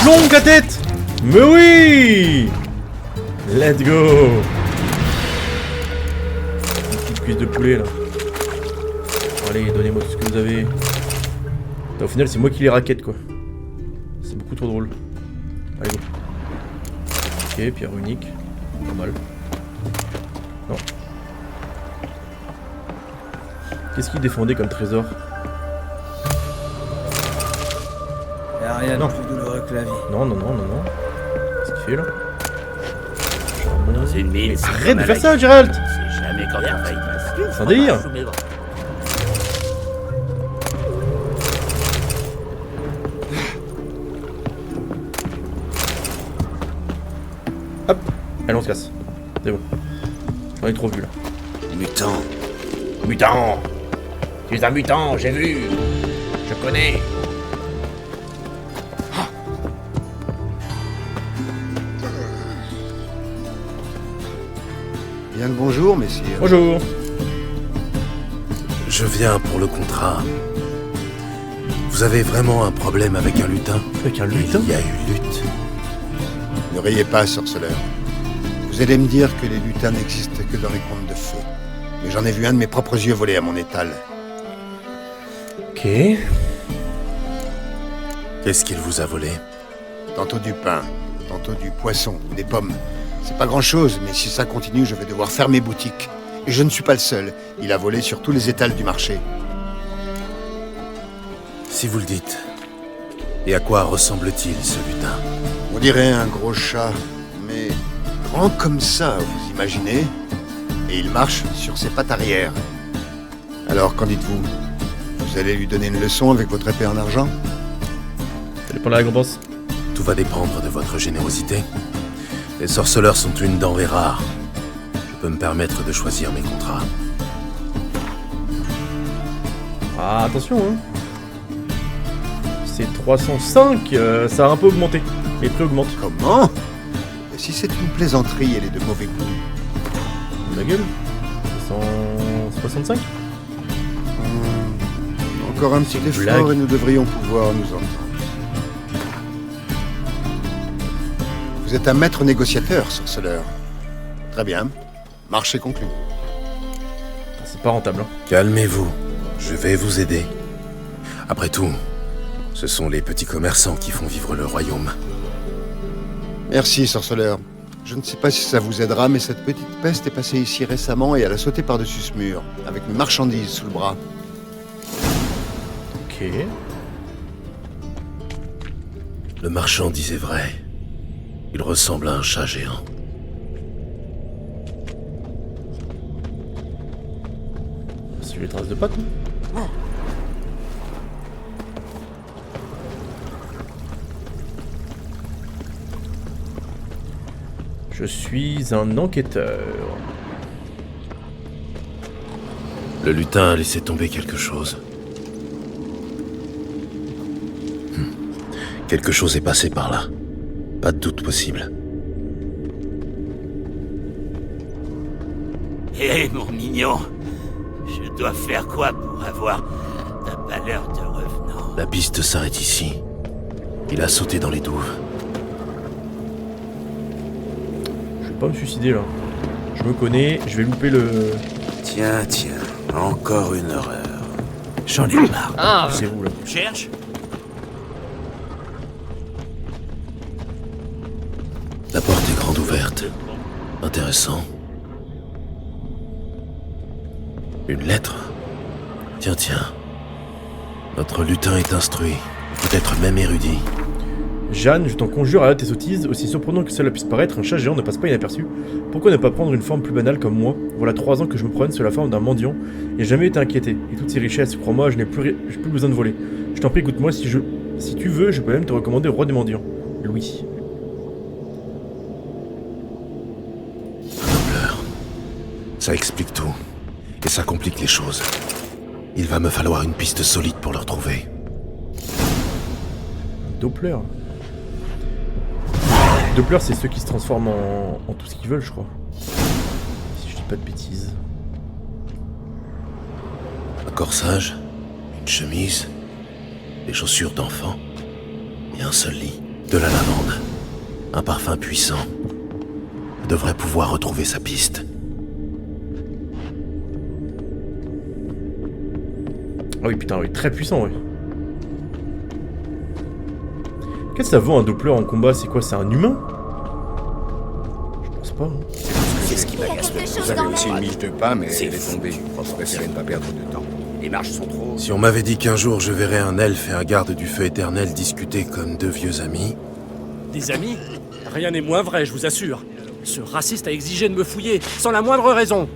Longue la tête! Mais oui! Let's go! Une petite cuisse de poulet là. Allez, donnez-moi tout ce que vous avez. Et au final, c'est moi qui les raquette quoi. C'est beaucoup trop drôle. Allez, go. Ok, pierre unique. Pas mal. Non. Qu'est-ce qu'il défendait comme trésor? Y'a rien de plus douloureux que la vie. Non. Qu'est-ce qu'il fait là? Dans une mine, Mais c'est arrête comme de à faire la ça, guerre. Gérald! C'est jamais quand on va y passer. C'est un délire! Hop! Allez, on se casse. C'est bon. J'en ai trop vu là. Mutant. Mutant. Tu es un mutant, j'ai vu. Je connais. Bien le bonjour, messieurs. Bonjour. Je viens pour le contrat. Vous avez vraiment un problème avec un lutin? Avec un lutin? Il y a eu lutte. Ne riez pas, sorceleur. Vous allez me dire que les lutins n'existent que dans les contes de fées. Mais j'en ai vu un de mes propres yeux voler à mon étal. Ok. Qu'est-ce qu'il vous a volé? Tantôt du pain, tantôt du poisson ou des pommes. C'est pas grand-chose, mais si ça continue, je vais devoir fermer boutique. Et je ne suis pas le seul. Il a volé sur tous les étals du marché. Si vous le dites. Et à quoi ressemble-t-il, ce lutin? On dirait un gros chat, mais grand comme ça, vous imaginez? Et il marche sur ses pattes arrière. Alors, qu'en dites-vous? Vous allez lui donner une leçon avec votre épée en argent? Ça dépend de la récompense. Tout va dépendre de votre générosité. Les sorceleurs sont une denrée rare. Je peux me permettre de choisir mes contrats. Ah, attention, hein. C'est 305, ça a un peu augmenté. Les prix augmentent. Comment? Si c'est une plaisanterie, elle est de mauvais goût. Ma gueule. 165. Encore un petit effort et nous devrions pouvoir nous entendre. Vous êtes un maître négociateur, sorceleur. Très bien. Marché conclu. C'est pas rentable, hein. Calmez-vous. Je vais vous aider. Après tout, ce sont les petits commerçants qui font vivre le royaume. Merci, sorceleur. Je ne sais pas si ça vous aidera, mais cette petite peste est passée ici récemment et elle a sauté par-dessus ce mur, avec une marchandise sous le bras. Ok. Le marchand disait vrai. Il ressemble à un chat géant. C'est les traces de pattes, non? Je suis un enquêteur. Le lutin a laissé tomber quelque chose. Quelque chose est passé par là. Pas de doute possible. Hé, mon mignon, je dois faire quoi pour avoir ta valeur de revenant? La piste s'arrête ici. Il a sauté dans les douves. Je vais pas me suicider là. Je me connais, je vais louper le... Tiens, encore une horreur. J'en ai marre. Ah, c'est vous là. Cherche? La porte est grande ouverte. Intéressant. Une lettre. Tiens. Notre lutin est instruit. peut-être même érudit. Jeanne, je t'en conjure, arrête tes sottises. Aussi surprenant que cela puisse paraître, un chat géant ne passe pas inaperçu. Pourquoi ne pas prendre une forme plus banale comme moi? Voilà 3 ans que je me promène sous la forme d'un mendiant et j'ai jamais été inquiété. Et toutes ces richesses, crois-moi, j'ai plus besoin de voler. Je t'en prie, écoute-moi, si tu veux, je peux même te recommander le roi des mendiants. Louis. Un Doppler. Ça explique tout. Et ça complique les choses. Il va me falloir une piste solide pour le retrouver. Doppler. Doppler, c'est ceux qui se transforment en tout ce qu'ils veulent, je crois. Si je dis pas de bêtises. Un corsage, une chemise, des chaussures d'enfant et un seul lit. De la lavande. Un parfum puissant. Je devrais pouvoir retrouver sa piste. Ah oui, putain, oui, très puissant, oui. Qu'est-ce que ça vaut un Doppler en combat? C'est quoi? C'est un humain? Je pense pas. Hein. Qu'est-ce qui m'agace? Vous avez aussi une miche de pain, mais elle est tombée. Je préférais ne pas perdre de temps. Les marches sont trop... Si on m'avait dit qu'un jour je verrais un elfe et un garde du feu éternel discuter comme deux vieux amis... Des amis? Rien n'est moins vrai, je vous assure. Ce raciste a exigé de me fouiller, sans la moindre raison.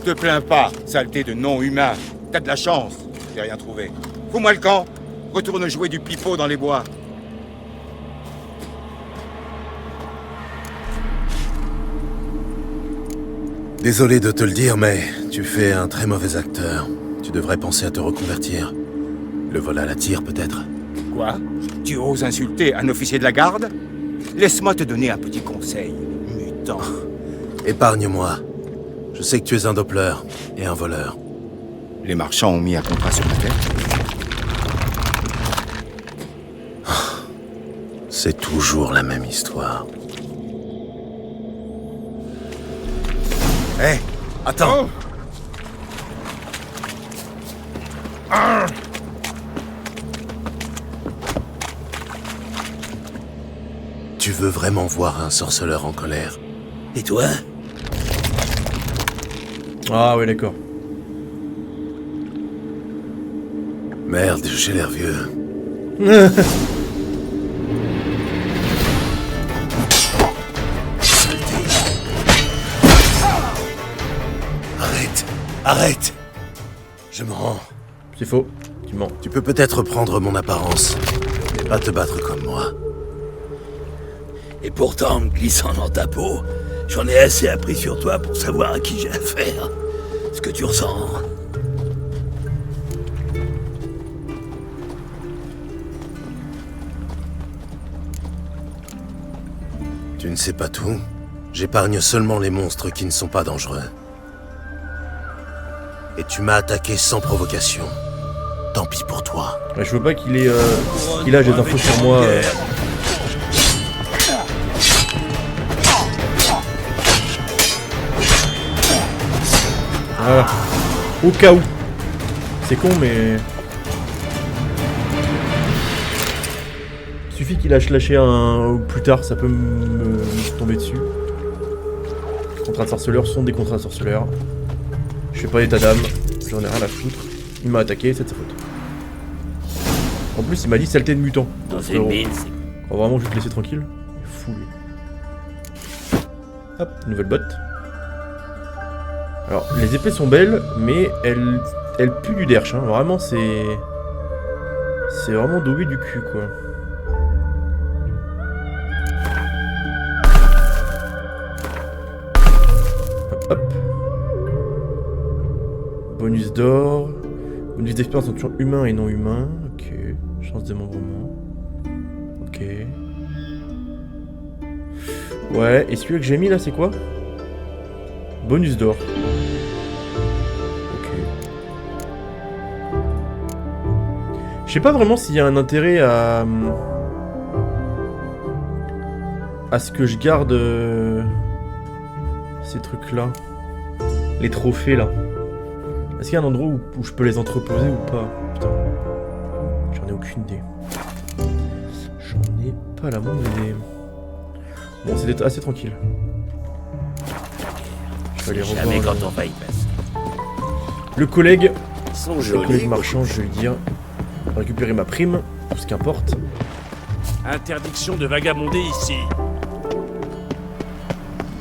Te plains pas, saleté de non-humain. T'as de la chance, j'ai rien trouvé. Fous-moi le camp. Retourne jouer du pipeau dans les bois. Désolé de te le dire, mais tu fais un très mauvais acteur. Tu devrais penser à te reconvertir. Le vol à la tire, peut-être. Quoi? Tu oses insulter un officier de la garde? Laisse-moi te donner un petit conseil, mutant. Épargne-moi. Je sais que tu es un Doppler et un voleur. Les marchands ont mis un contrat sur ma tête. C'est toujours la même histoire. Hé, attends. Tu veux vraiment voir un sorceleur en colère? Et toi? Ah oui, d'accord. Merde, j'ai l'air vieux. Arrête! Je me rends. C'est faux, tu mens. Tu peux peut-être prendre mon apparence, mais pas te battre comme moi. Et pourtant, en me glissant dans ta peau, j'en ai assez appris sur toi pour savoir à qui j'ai affaire. Ce que tu ressens. Tu ne sais pas tout. J'épargne seulement les monstres qui ne sont pas dangereux. Et tu m'as attaqué sans provocation. Tant pis pour toi. Ouais, je veux pas qu'il ait des infos sur moi. Voilà. Au cas où. C'est con, mais... Il suffit qu'il lâche lâcher un... Plus tard, ça peut me tomber dessus. Les contrats de sorceleur sont des contrats de sorceleur. Je fais pas état d'âme. J'en ai rien à foutre. Il m'a attaqué, c'est de sa faute. En plus, il m'a dit saleté de mutant. Dans une mine, on va vraiment juste laisser tranquille. Il est fou, lui. Hop, nouvelle botte. Alors, les épées sont belles, mais elles puent du derche, hein. Vraiment, c'est vraiment doué du cul, quoi. Hop, hop. Bonus d'or. Bonus d'expérience en tuant humain et non humain. Ok. Chance de démembrement. Ok. Ouais, et celui-là que j'ai mis là, c'est quoi? Bonus d'or. Ok. Je sais pas vraiment s'il y a un intérêt à ce que je garde ces trucs-là. Les trophées là. Est-ce qu'il y a un endroit où je peux les entreposer ou pas? Putain. J'en ai aucune idée. J'en ai pas la moindre idée. Bon, c'était assez tranquille. Je vais aller revoir jamais quand on va y passer. le collègue. Ils sont le jolis, collègue marchand, je vais lui dire. Récupérer ma prime, tout ce qu'importe. Interdiction de vagabonder ici.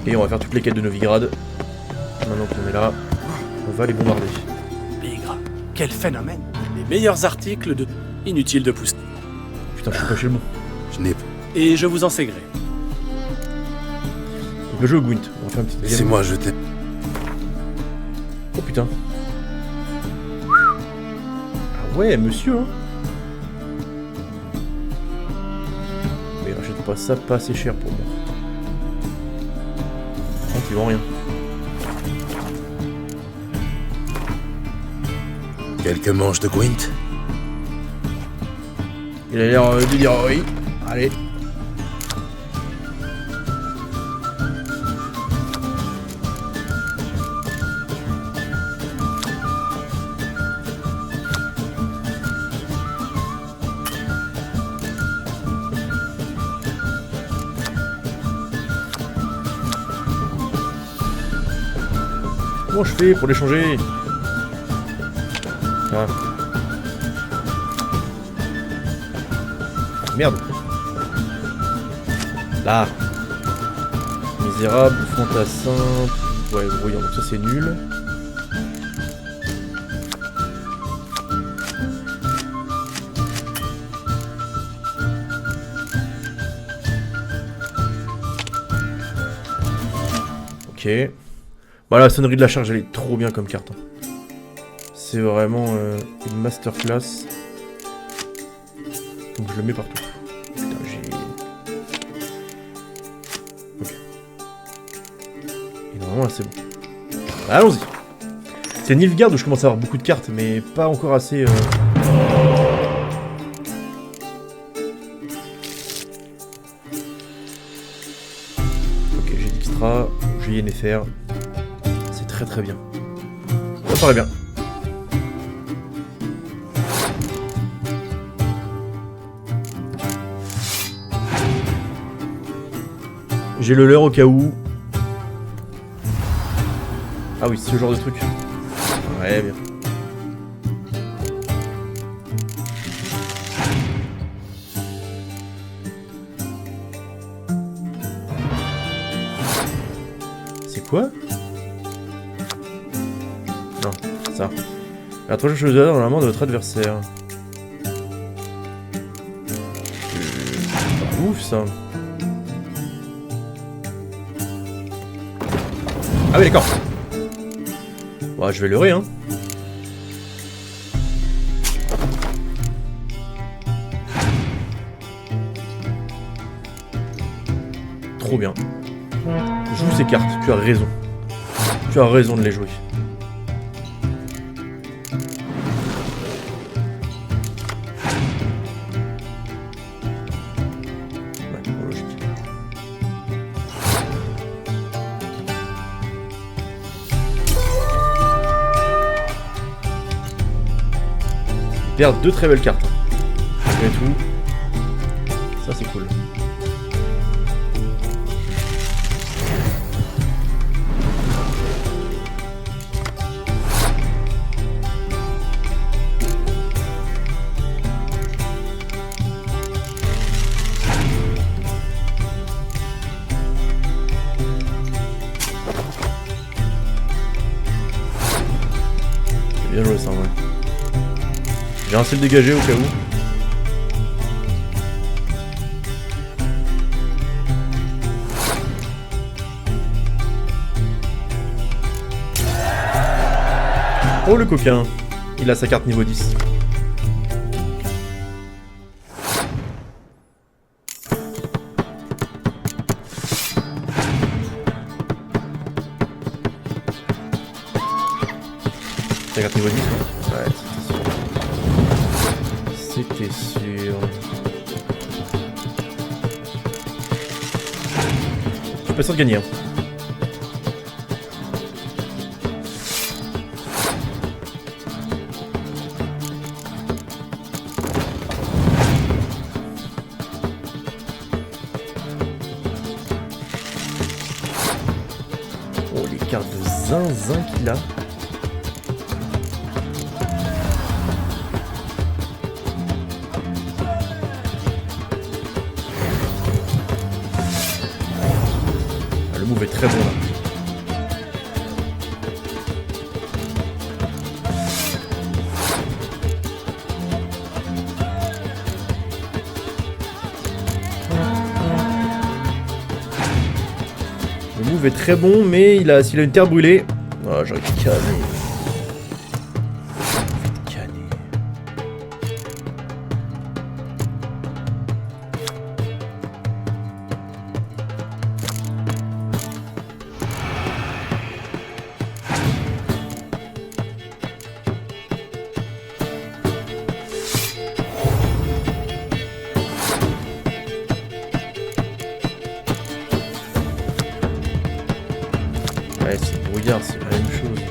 Et on va faire toutes les quêtes de Novigrad. Maintenant qu'on est là, on va les bombarder. Bigre, quel phénomène. Les meilleurs articles de... Inutile de pousser. Putain, je suis pas chez le bon. Je n'ai... Et je vous en sais gré. Le jeu Gwent, on va faire un petit deuxième. C'est moi, je t'ai... Oh putain. Ah ouais, monsieur, hein. Mais rachète pas ça, pas assez cher pour moi. Par contre, ils vendent rien. Quelques manches de Gwent? Il a l'air de dire oui. Allez. Comment je fais pour les changer? Ah. Merde. Là. Misérable, fantassin. Ouais, brouillant, donc ça c'est nul. Ok. Voilà, la sonnerie de la charge, elle est trop bien comme carte. C'est vraiment une masterclass. Donc je le mets partout. Putain, j'ai... Ok. Et normalement là c'est bon. Allons-y. C'est Nilfgaard où je commence à avoir beaucoup de cartes, mais pas encore assez... Ok, j'ai Dijkstra, j'ai Yennefer. C'est très très bien. Ça paraît bien. J'ai le leurre au cas où. Ah oui, c'est ce genre de truc. Ouais, bien. C'est quoi? Non, ça. La troisième chose dans la main de votre adversaire. Ouf ça. Ah oui d'accord. Ouais, je vais leurrer hein. Trop bien. Joue ces cartes, tu as raison. Tu as raison de les jouer. Perdre deux très belles cartes. Et tout. Ça c'est cool. C'est bien joué ça en vrai. J'ai un ciel dégagé au cas où. Oh le coquin. Il a sa carte niveau 10. Sa carte niveau 10 hein. Ouais. C'était sûr. Je suis pas sûr de gagner. Hein. Oh les cartes de zinzin qu'il a. Le move est très bon là. Le move est très bon, mais s'il a une terre brûlée. Oh, j'aurais canné. Ouais, c'est brouillard, c'est la même chose.